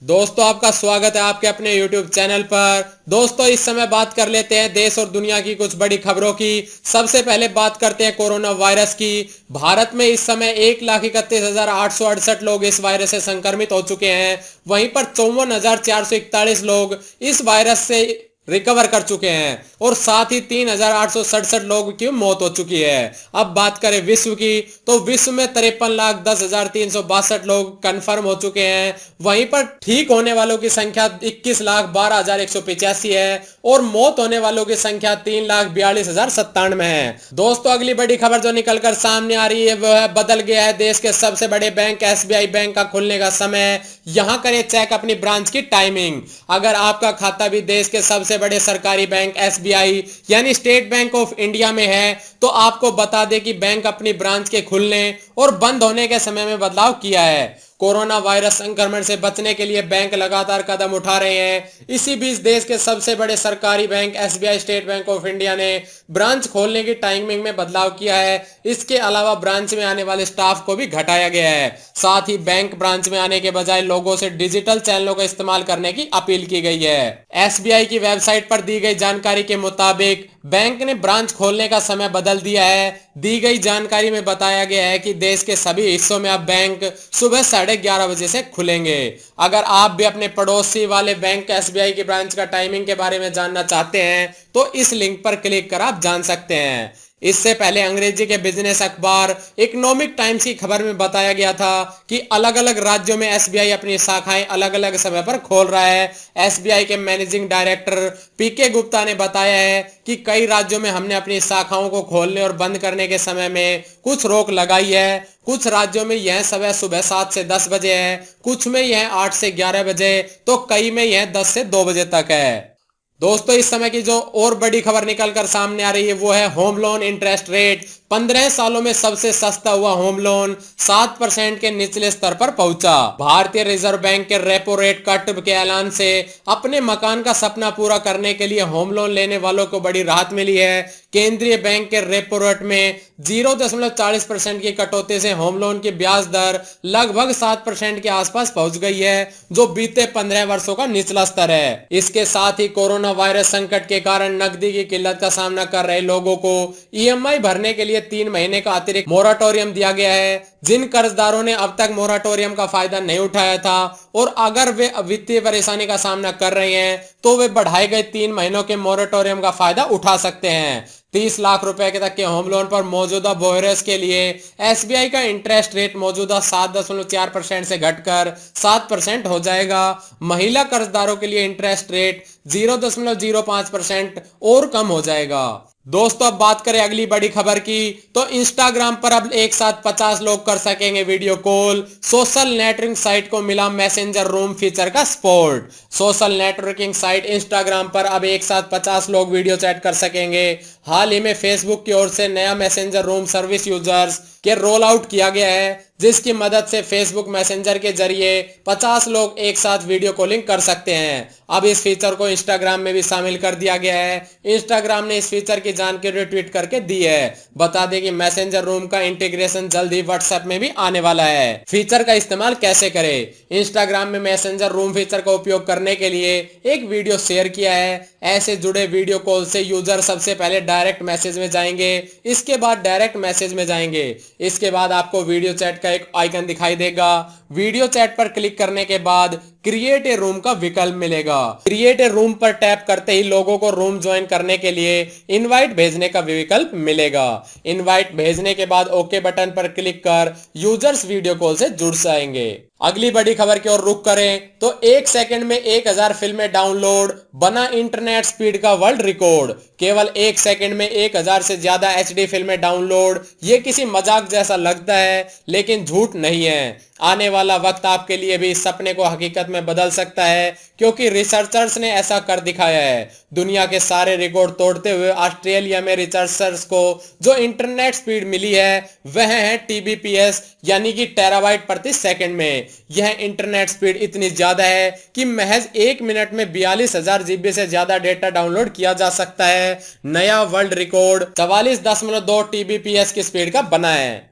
दोस्तों आपका स्वागत है आपके अपने YouTube चैनल पर। दोस्तों इस समय बात कर लेते हैं देश और दुनिया की कुछ बड़ी खबरों की। सबसे पहले बात करते हैं कोरोना वायरस की। भारत में इस समय 1,31,868 लोग इस वायरस से संक्रमित हो चुके हैं। वहीं पर 54,441 लोग इस वायरस से रिकवर कर चुके हैं और साथ ही 3,867 लोगों की मौत हो चुकी है। अब बात करें विश्व की तो विश्व में 53,10,362 लोग कंफर्म हो चुके हैं। वहीं पर ठीक होने वालों की संख्या 21,12,185 है और मौत होने वालों की संख्या 3,42,097 है। दोस्तों अगली बड़ी खबर जो निकलकर सामने आ रही है वह है बदल गया है देश के सबसे बड़े बैंक एसबीआई बैंक का खुलने का समय। यहां करें चेक अपनी ब्रांच की टाइमिंग। अगर आपका खाता भी देश के सबसे बड़े सरकारी बैंक एसबीआई यानी स्टेट बैंक ऑफ इंडिया में है तो आपको बता दें कि बैंक अपनी ब्रांच के खुलने और बंद होने के समय में बदलाव किया है। कोरोना वायरस संक्रमण से बचने के लिए बैंक लगातार कदम उठा रहे हैं। इसी बीच देश के सबसे बड़े सरकारी bank SBI state bank of India ने ब्रांच खोलने की टाइमिंग में बदलाव किया है। इसके अलावा ब्रांच में आने वाले स्टाफ को भी घटाया गया है। साथ ही बैंक ब्रांच में आने के बजाय लोगों से डिजिटल चैनलों का इस्तेमाल करने की अपील की गई है। एसबीआई की वेबसाइट पर दी गई जानकारी के मुताबिक बैंक ने ब्रांच खोलने का समय बदल दिया है। दी गई जानकारी में बताया गया है कि देश के सभी हिस्सों में अब बैंक सुबह 11:30 बजे से खुलेंगे। अगर आप भी अपने पड़ोसी वाले बैंक एसबीआई की ब्रांच का टाइमिंग के बारे में जानना चाहते हैं तो इस लिंक पर क्लिक कर आप जान सकते हैं। इससे पहले अंग्रेजी के बिजनेस अखबार इकोनॉमिक टाइम्स की खबर में बताया गया था कि अलग अलग राज्यों में एसबीआई अपनी शाखाएं अलग अलग समय पर खोल रहा है। एसबीआई के मैनेजिंग डायरेक्टर पीके गुप्ता ने बताया है कि कई राज्यों में हमने अपनी शाखाओं को खोलने और बंद करने के समय में कुछ रोक लगाई है। कुछ राज्यों में यह समय सुबह 7 से 10 बजे है, कुछ में यह 8 से 11 बजे तो कई में यह 10 से 2 बजे तक है। दोस्तों इस समय की जो और बड़ी खबर निकलकर सामने आ रही है वो है होम लोन इंटरेस्ट रेट। 15 सालों में सबसे सस्ता हुआ होम लोन 7% के निचले स्तर पर पहुंचा। भारतीय रिजर्व बैंक के रेपो रेट कट के ऐलान से अपने मकान का सपना पूरा करने के लिए होम लोन लेने वालों को बड़ी राहत मिली है। केंद्रीय बैंक के रेपो रेट में 0.40% की कटौती से होम लोन की ब्याज दर लगभग 7% के आसपास पहुंच गई है, जो बीते 15 वर्षों का निचला स्तर है। इसके साथ ही कोरोना वायरस संकट के कारण नकदी की किल्लत का सामना कर रहे लोगों को ईएमआई भरने के लिए 3 महीने का अतिरिक्त मोराटोरियम दिया गया है। जिन कर्जदारों ने अब तक मोराटोरियम का फायदा नहीं उठाया था और अगर वे वित्तीय परेशानी का सामना कर रहे हैं तो वे बढ़ाए गए 3 महीनों के मोराटोरियम का फायदा उठा सकते हैं। 30 लाख रुपए के तक के होम लोन पर मौजूदा बोरर्स के लिए एसबीआई का इंटरेस्ट रेट मौजूदा 7.4% से घटकर 7% हो जाएगा। महिला कर्जदारों के लिए इंटरेस्ट रेट 0.05% और कम हो जाएगा। दोस्तों अब बात करें अगली बड़ी खबर की तो इंस्टाग्राम पर अब एक साथ 50 लोग कर सकेंगे video call. Social networking site को मिला मैसेंजर रूम फीचर का support. Social networking site Instagram पर अब एक साथ 50 लोग वीडियो चैट कर सकेंगे। हाल ही में फेसबुक की ओर से नया मैसेंजर रूम सर्विस यूजर्स के रोल आउट किया गया है, जिसकी मदद से फेसबुक मैसेंजर के जरिए 50 लोग एक साथ वीडियो कॉलिंग कर सकते हैं। अब इस फीचर को इंस्टाग्राम में भी शामिल कर दिया गया है। इंस्टाग्राम ने इस फीचर की जानकारी ट्वीट करके दी है। बता दें कि मैसेंजर रूम का इंटीग्रेशन जल्द ही व्हाट्सएप में भी आने वाला है। फीचर का इस्तेमाल कैसे करें। इंस्टाग्राम में मैसेंजर रूम फीचर का उपयोग करने के लिए एक वीडियो शेयर किया है। ऐसे जुड़े वीडियो कॉल से यूजर सबसे पहले डायरेक्ट मैसेज में जाएंगे, इसके बाद डायरेक्ट मैसेज में जाएंगे। इसके बाद आपको वीडियो चैट का एक आइकन दिखाई देगा। वीडियो चैट पर क्लिक करने के बाद क्रिएट ए रूम का विकल्प मिलेगा। क्रिएट ए रूम पर टैप करते ही लोगों को रूम ज्वाइन करने के लिए इनवाइट भेजने का विकल्प मिलेगा। इनवाइट भेजने के बाद ओके बटन पर क्लिक कर यूजर्स वीडियो कॉल से जुड़ जाएंगे। अगली बड़ी खबर की ओर रुख करें तो 1 सेकंड में 1000 फिल्में डाउनलोड, बना इंटरनेट स्पीड का वर्ल्ड रिकॉर्ड। केवल 1 सेकंड में 1000 से ज्यादा एचडी फिल्में डाउनलोड, ये किसी मजाक जैसा लगता है लेकिन झूठ नहीं है। आने वाला वक्त आपके लिए भी इस सपने को हकीकत में बदल सकता है, क्योंकि रिसर्चर्स ने ऐसा कर दिखाया है। दुनिया के सारे रिकॉर्ड तोड़ते हुए ऑस्ट्रेलिया में रिसर्चर्स को जो इंटरनेट स्पीड मिली है वह है टीबीपीएस यानी कि टेराबाइट प्रति सेकंड में। यह इंटरनेट स्पीड इतनी ज्यादा है कि महज 1 मिनट में 42,000 जीबी से ज्यादा डेटा डाउनलोड किया जा सकता है। नया वर्ल्ड रिकॉर्ड 44.2 टीबीपीएस की स्पीड का बना है।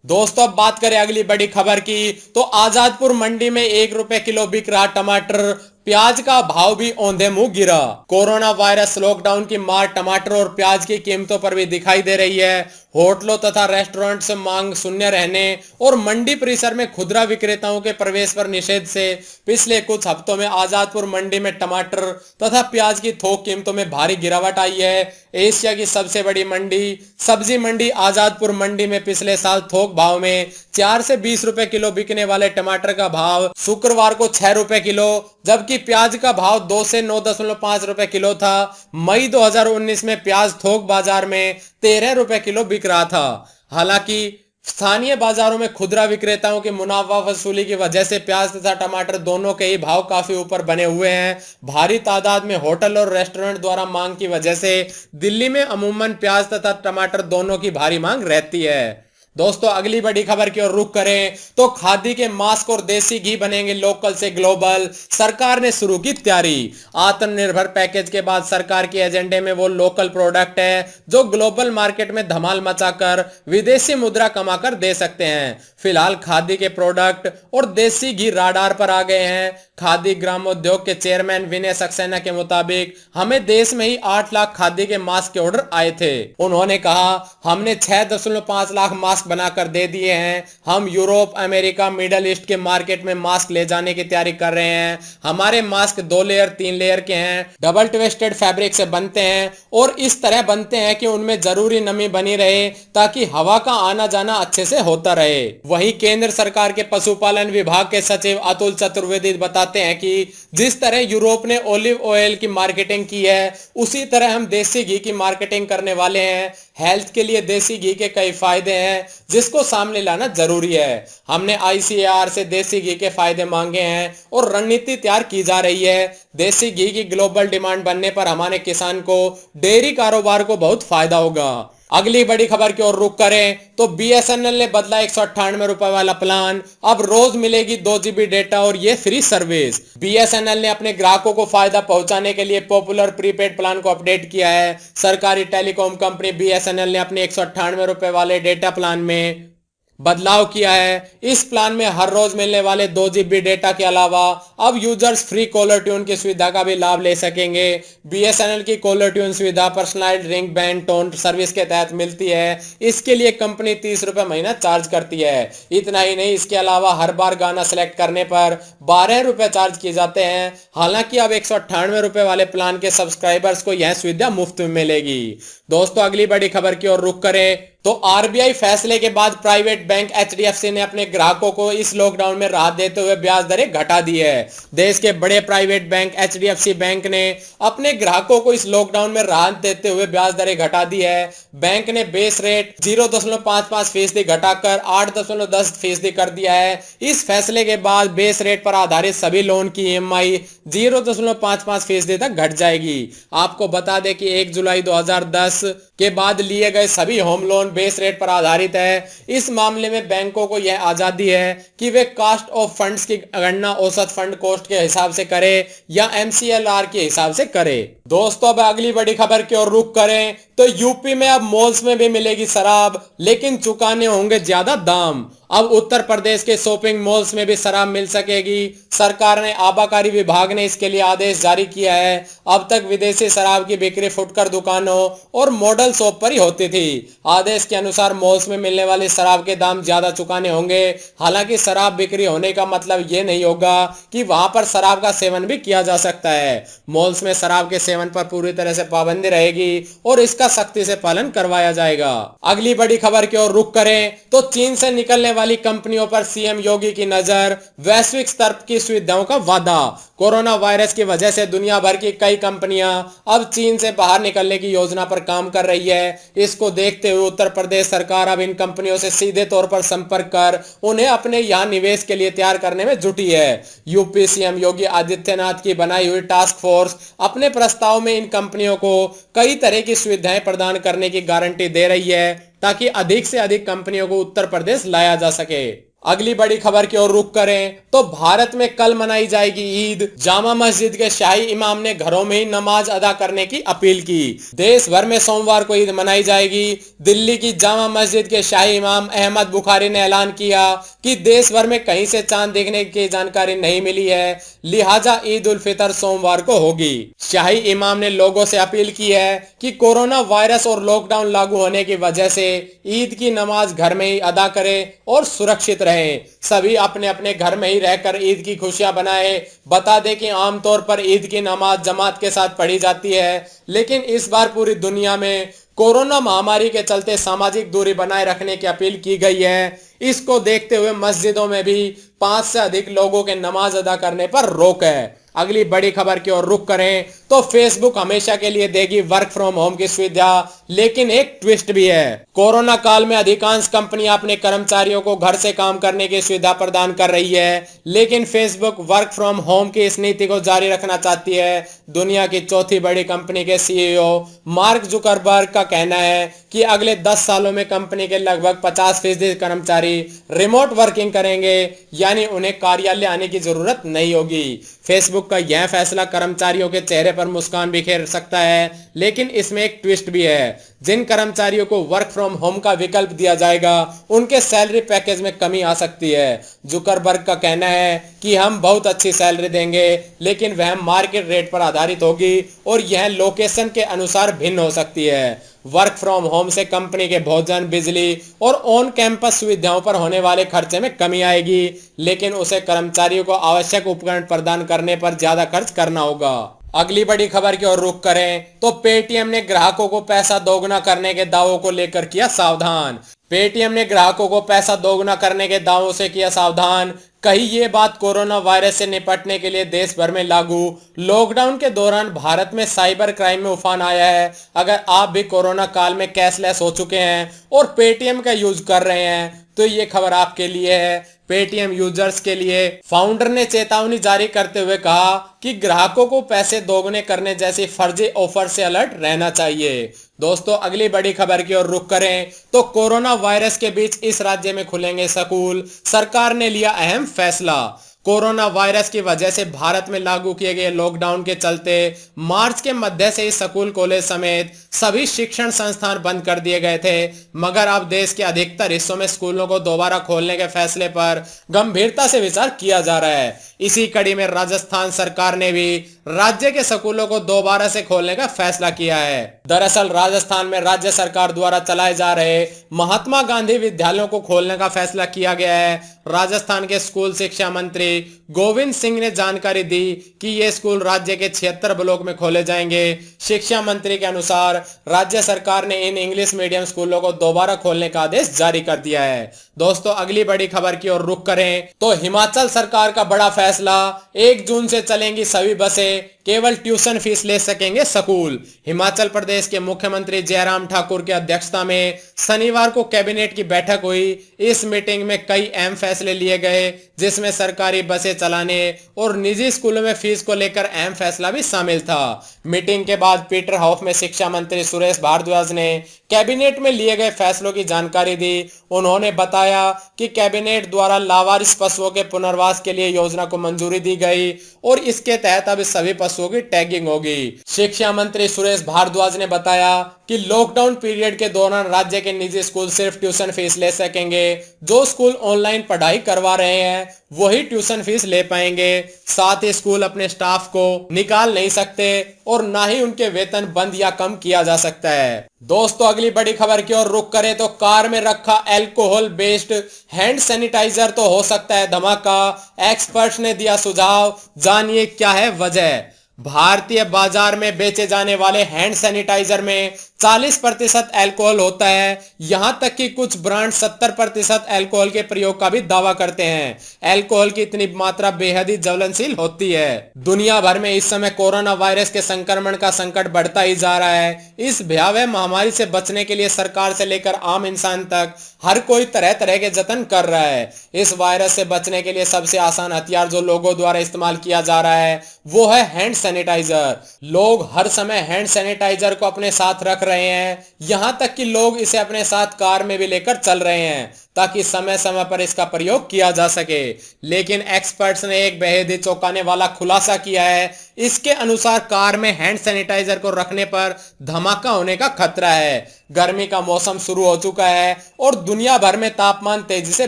दोस्तों अब बात करें अगली बड़ी खबर की, तो आजादपुर मंडी में 1 रुपए किलो बिक रहा टमाटर, प्याज का भाव भी औंधे मुंह गिरा। कोरोना वायरस लॉकडाउन की मार टमाटर और प्याज की कीमतों पर भी दिखाई दे रही है। होटलों तथा रेस्टोरेंट से मांग शून्य रहने और मंडी परिसर में खुदरा विक्रेताओं के प्रवेश पर निषेध से पिछले कुछ हफ्तों में आजादपुर मंडी में टमाटर तथा प्याज की थोक कीमतों में भारी गिरावट आई है। एशिया की सबसे बड़ी मंडी सब्जी मंडी आजादपुर मंडी में पिछले साल थोक भाव में 4 से 20 रुपए किलो बिकने वाले टमाटर का भाव शुक्रवार को 6 रुपए किलो, जबकि प्याज का भाव 2 से 9.5 रुपए किलो था। मई 2019 में प्याज थोक बाजार में 13 रुपए किलो बिक रहा था। हालांकि स्थानीय बाजारों में खुदरा विक्रेताओं की मुनाफा वसूली की वजह से प्याज तथा टमाटर दोनों के ही भाव काफी ऊपर बने हुए हैं। भारी तादाद में होटल और रेस्टोरेंट द्वारा मांग की वजह से दिल्ली में अमूमन प्याज तथा टमाटर दोनों की भारी मांग रहती है। दोस्तों अगली बड़ी खबर की ओर रुख करें तो खादी के मास्क और देसी घी बनेंगे लोकल से ग्लोबल, सरकार ने शुरू की तैयारी। आत्मनिर्भर पैकेज के बाद सरकार के एजेंडे में वो लोकल प्रोडक्ट है जो ग्लोबल मार्केट में धमाल मचाकर विदेशी मुद्रा कमाकर दे सकते हैं। फिलहाल खादी के प्रोडक्ट और देसी घी राडार पर आ गए हैं। खादी ग्रामोद्योग के चेयरमैन विनय सक्सेना के मुताबिक हमें देश में ही 8 लाख खादी के मास्क के ऑर्डर आए थे। उन्होंने कहा हमने 6.5 लाख मास्क बनाकर दे दिए हैं। हम यूरोप, अमेरिका, मिडल ईस्ट के मार्केट में मास्क ले जाने की तैयारी कर रहे हैं। हमारे मास्क 2 लेयर 3 लेयर के हैं, डबल ट्विस्टेड फैब्रिक से बनते हैं और इस तरह बनते हैं कि उनमें जरूरी नमी बनी रहे ताकि हवा का आना जाना अच्छे से होता रहे। वहीं केंद्र सरकार के पशुपालन विभाग के सचिव अतुल चतुर्वेदी बताते हैं कि जिस तरह यूरोप ने ऑलिव ऑयल की मार्केटिंग की है उसी तरह हम देसी घी की मार्केटिंग करने वाले हैं। हेल्थ के लिए देसी घी के कई फायदे हैं जिसको सामने लाना जरूरी है। हमने आईसीएआर से देसी घी के फायदे मांगे हैं और रणनीति तैयार की जा रही है। देसी घी की ग्लोबल डिमांड बनने पर हमारे किसान को, डेयरी कारोबार को बहुत फायदा होगा। अगली बड़ी खबर की ओर रुख करें तो बीएसएनएल ने बदला 198 रुपए वाला प्लान, अब रोज मिलेगी 2 GB डेटा और ये फ्री सर्विस। बीएसएनएल ने अपने ग्राहकों को फायदा पहुंचाने के लिए पॉपुलर प्रीपेड प्लान को अपडेट किया है। सरकारी टेलीकॉम कंपनी बीएसएनएल ने अपने 198 रुपए वाले डेटा प्लान में बदलाव किया है। इस प्लान में हर रोज मिलने वाले 2 GB डेटा के अलावा अब यूजर्स फ्री कॉलर ट्यून की सुविधा का भी लाभ ले सकेंगे। बीएसएनएल की कॉलर ट्यून सुविधा personalised ring band tone service के तहत मिलती है। इसके लिए कंपनी 30 रुपए महीना चार्ज करती है। इतना ही नहीं, इसके अलावा हर बार गाना सिलेक्ट करने पर 12 रुपए चार्ज किए जाते हैं। हालांकि अब 198 रुपए वाले प्लान के सब्सक्राइबर्स को यह सुविधा मुफ्त में मिलेगी। दोस्तों अगली बड़ी खबर की ओर रुख करें तो आरबीआई फैसले के बाद प्राइवेट बैंक एचडीएफसी ने अपने ग्राहकों को इस लॉकडाउन में राहत देते हुए ब्याज दरें घटा दी है। देश के बड़े प्राइवेट बैंक एचडीएफसी बैंक ने अपने ग्राहकों को इस लॉकडाउन में राहत देते हुए ब्याज दरें घटा दी है। बैंक ने बेस रेट 0.55% घटाकर 8.10% कर दिया है। इस फैसले के बाद बेस रेट पर आधारित सभी लोन की ईएमआई 0.55% तक घट जाएगी। आपको बता दें कि 1 जुलाई 2010 के बाद लिए गए सभी होम लोन बेस रेट पर आधारित है। इस मामले में बैंकों को यह आजादी है कि वे कॉस्ट ऑफ फंड्स की गणना औसत फंड कॉस्ट के हिसाब से करे या एमसीएलआर के हिसाब से करे। दोस्तों अब अगली बड़ी खबर की ओर रुख करें तो यूपी में अब मॉल्स में भी मिलेगी शराब, लेकिन चुकाने होंगे ज्यादा दाम। अब उत्तर प्रदेश के शॉपिंग मॉल्स में भी शराब मिल सकेगी। सरकार ने आबकारी विभाग ने इसके लिए आदेश जारी किया है। अब तक विदेशी शराब की बिक्री फुटकर दुकानों और मॉडल शॉप पर ही होती थी। आदेश के अनुसार मॉल्स में मिलने वाली शराब के दाम ज्यादा चुकाने होंगे। हालांकि शराब बिक्री होने का मतलब ये नहीं होगा कि वहां पर शराब का सेवन भी किया जा सकता है। मॉल्स में शराब के सेवन पर पूरी तरह से पाबंदी रहेगी और इसका सख्ती से पालन करवाया जाएगा। अगली बड़ी खबर की ओर रुख करें तो चीन से निकलने वाली कंपनियों पर सीएम योगी की नजर, वैश्विक स्तर की सुविधाओं का वादा। कोरोना वायरस की वजह से दुनिया भर की कई कंपनियां अब चीन से बाहर निकलने की योजना पर काम कर रही है। इसको देखते हुए उत्तर प्रदेश सरकार अब इन कंपनियों से सीधे तौर पर संपर्क कर उन्हें अपने यहां निवेश के लिए तैयार करने में जुटी है। यूपी सीएम योगी आदित्यनाथ की बनाई हुई टास्क फोर्स अपने प्रस्ताव में इन कंपनियों को कई तरह की सुविधाएं प्रदान करने की गारंटी दे रही है ताकि अधिक से अधिक कंपनियों को उत्तर प्रदेश लाया जा सके। अगली बड़ी खबर की ओर रुख करें तो भारत में कल मनाई जाएगी ईद। जामा मस्जिद के शाही इमाम ने घरों में ही नमाज अदा करने की अपील की। देश भर में सोमवार को ईद मनाई जाएगी। दिल्ली की जामा मस्जिद के शाही इमाम अहमद बुखारी ने ऐलान किया कि देश भर में कहीं से चांद देखने की जानकारी नहीं मिली है, लिहाजा ईद उल फितर सोमवार को होगी। शाही इमाम ने लोगों से अपील की है कि कोरोना वायरस और लॉकडाउन लागू होने की वजह से ईद की नमाज घर में ही अदा करें और सुरक्षित रहें। सभी अपने अपने घर में ही रहकर ईद की खुशियां बनाएं। बता दें कि आमतौर पर ईद की नमाज जमात के साथ पढ़ी जाती है, लेकिन इस बार पूरी दुनिया में कोरोना महामारी के चलते सामाजिक दूरी बनाए रखने की अपील की गई है। इसको देखते हुए मस्जिदों में भी 5 से अधिक लोगों के नमाज अदा करने पर रोक है। अगली बड़ी खबर की ओर रुख करें तो फेसबुक हमेशा के लिए देगी वर्क फ्रॉम होम की सुविधा, लेकिन एक ट्विस्ट भी है। कोरोना काल में अधिकांश कंपनियां अपने कर्मचारियों को घर से काम करने की सुविधा प्रदान कर रही है, लेकिन फेसबुक वर्क फ्रॉम होम की इस नीति को जारी रखना चाहती है। दुनिया की चौथी बड़ी कंपनी के सीईओ मार्क जुकरबर्ग का कहना है कि अगले 10 सालों में कंपनी के लगभग 50% कर्मचारी रिमोट वर्किंग करेंगे, यानी उन्हें कार्यालय आने की जरूरत नहीं होगी। फेसबुक का यह फैसला कर्मचारियों के चेहरे पर मुस्कान बिखेर सकता है, लेकिन इसमें एक ट्विस्ट भी है। जिन कर्मचारियों को वर्क फ्रॉम होम का विकल्प दिया जाएगा, उनके सैलरी पैकेज में कमी आ सकती है। जुकरबर्ग का कहना है कि हम बहुत अच्छी सैलरी देंगे, लेकिन वह मार्केट रेट पर आधारित होगी और यह लोकेशन के अनुसार भिन्न हो सकती है। वर्क फ्रॉम होम से कंपनी के भोजन, बिजली और ऑन कैंपस सुविधाओं पर होने वाले खर्चे में कमी आएगी, लेकिन उसे कर्मचारियों को आवश्यक उपकरण प्रदान करने पर ज्यादा खर्च करना होगा। अगली बड़ी खबर की ओर रुख करें तो पेटीएम ने ग्राहकों को पैसा दोगुना करने के दावों को लेकर किया सावधान। पेटीएम ने ग्राहकों को पैसा दोगुना करने के दावों से किया सावधान। कही ये बात कोरोना वायरस से निपटने के लिए देश भर में लागू लॉकडाउन के दौरान भारत में साइबर क्राइम में उफान आया है। अगर आप भी कोरोना काल में कैशलेस हो चुके हैं और पेटीएम का यूज कर रहे हैं तो ये खबर आपके लिए है। पेटीएम यूजर्स के लिए फाउंडर ने चेतावनी जारी करते हुए कहा कि ग्राहकों को पैसे दोगुने करने जैसी फर्जी ऑफर से अलर्ट रहना चाहिए। दोस्तों, अगली बड़ी खबर की ओर रुख करें तो कोरोना वायरस के बीच इस राज्य में खुलेंगे स्कूल, सरकार ने लिया अहम फैसला। कोरोना वायरस की वजह से भारत में लागू किए गए लॉकडाउन के चलते मार्च के मध्य से ही स्कूल, कॉलेज समेत सभी शिक्षण संस्थान बंद कर दिए गए थे, मगर अब देश के अधिकतर हिस्सों में स्कूलों को दोबारा खोलने के फैसले पर गंभीरता से विचार किया जा रहा है। इसी कड़ी में राजस्थान सरकार ने भी राज्य के स्कूलों को दोबारा से खोलने का फैसला किया है। दरअसल राजस्थान में राज्य सरकार द्वारा चलाए जा रहे महात्मा गांधी विद्यालयों को खोलने का फैसला किया गया है। राजस्थान के स्कूल शिक्षा मंत्री गोविंद सिंह ने जानकारी दी कि ये स्कूल राज्य के 76 ब्लॉक में खोले जाएंगे। शिक्षा मंत्री के अनुसार राज्य सरकार ने इन इंग्लिश मीडियम स्कूलों को दोबारा खोलने का आदेश जारी कर दिया है। दोस्तों, अगली बड़ी खबर की ओर रुख करें तो हिमाचल सरकार का बड़ा फैसला, 1 जून से चलेंगी सभी बसें, केवल ट्यूशन फीस ले सकेंगे स्कूल। हिमाचल प्रदेश के मुख्यमंत्री जयराम ठाकुर की अध्यक्षता में शनिवार को कैबिनेट की बैठक हुई। इस मीटिंग में कई अहम फैसले लिए गए, जिसमें सरकारी बसें चलाने और निजी स्कूलों में फीस को लेकर अहम फैसला भी शामिल था। मीटिंग के बाद पीटर हाउस में शिक्षा मंत्री सुरेश भारद्वाज ने कैबिनेट में लिए गए फैसलों की जानकारी दी। उन्होंने बताया कि कैबिनेट द्वारा लावारिस पशुओं के पुनर्वास के लिए योजना को मंजूरी दी गई और इसके तहत अब सभी पशुओं की टैगिंग होगी। शिक्षा मंत्री सुरेश भारद्वाज ने बताया कि लॉकडाउन पीरियड के दौरान राज्य के निजी स्कूल सिर्फ ट्यूशन फीस ले सकेंगे। जो स्कूल ऑनलाइन पढ़ाई करवा रहे हैं वही ट्यूशन फीस ले पाएंगे। साथ ही स्कूल अपने स्टाफ को निकाल नहीं सकते और ना ही उनके वेतन बंद या कम किया जा सकता है। दोस्तों, अगली बड़ी खबर की ओर रुख करें तो कार में रखा अल्कोहल बेस्ड हैंड सैनिटाइजर तो हो सकता है धमाका, एक्सपर्ट्स ने दिया सुझाव, जानिए क्या है वजह। भारतीय बाजार में बेचे जाने वाले हैंड सैनिटाइजर में 40% अल्कोहल होता है। यहां तक कि कुछ ब्रांड 70% अल्कोहल के प्रयोग का भी दावा करते हैं। अल्कोहल की इतनी मात्रा बेहद ही ज्वलनशील होती है। दुनिया भर में इस समय कोरोना वायरस के संक्रमण का संकट बढ़ता ही जा रहा है। इस भयावह महामारी से बचने के लिए सरकार से लेकर आम इंसान तक हर कोई तरह तरह के जतन कर रहा है। इस वायरस से बचने के लिए सबसे आसान हथियार जो लोगों द्वारा इस्तेमाल किया जा रहा है वो है हैंड सैनिटाइजर। लोग हर समय हैंड सैनिटाइजर को अपने साथ रख रहे हैं। यहां तक कि लोग इसे अपने साथ कार में भी लेकर चल रहे हैं ताकि समय समय पर इसका प्रयोग किया जा सके। लेकिन एक्सपर्ट्स ने एक बेहद ही चौंकाने वाला खुलासा किया है। इसके अनुसार कार में हैंड सैनिटाइजर को रखने पर धमाका होने का खतरा है। गर्मी का मौसम शुरू हो चुका है और दुनिया भर में तापमान तेजी से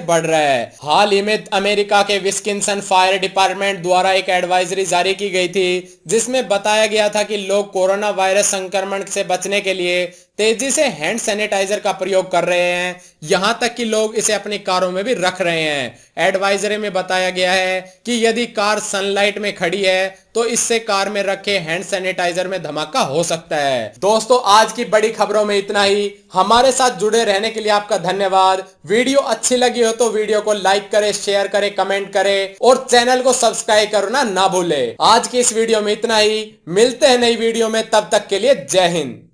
बढ़ रहा है। हाल ही में अमेरिका के विस्किंसन फायर डिपार्टमेंट द्वारा एक एडवाइजरी जारी की गई थी जिसमें बताया गया था कि लोग कोरोना वायरस संक्रमण से बचने के लिए तेजी से हैंड सैनिटाइजर का प्रयोग कर रहे हैं। यहां तक कि लोग इसे अपनी कारों में भी रख रहे हैं। एडवाइजरी में बताया गया है कि यदि कार सनलाइट में खड़ी है तो इससे कार में रखे हैंड सैनिटाइजर में धमाका हो सकता है। दोस्तों, आज की बड़ी खबरों में इतना ही। हमारे साथ जुड़े रहने के लिए आपका धन्यवाद। वीडियो अच्छी लगी हो तो वीडियो को लाइक करें, शेयर करें, कमेंट करें और चैनल को सब्सक्राइब करना ना भूलें। आज की इस वीडियो में इतना ही। मिलते हैं नई वीडियो में, तब तक के लिए जय हिंद।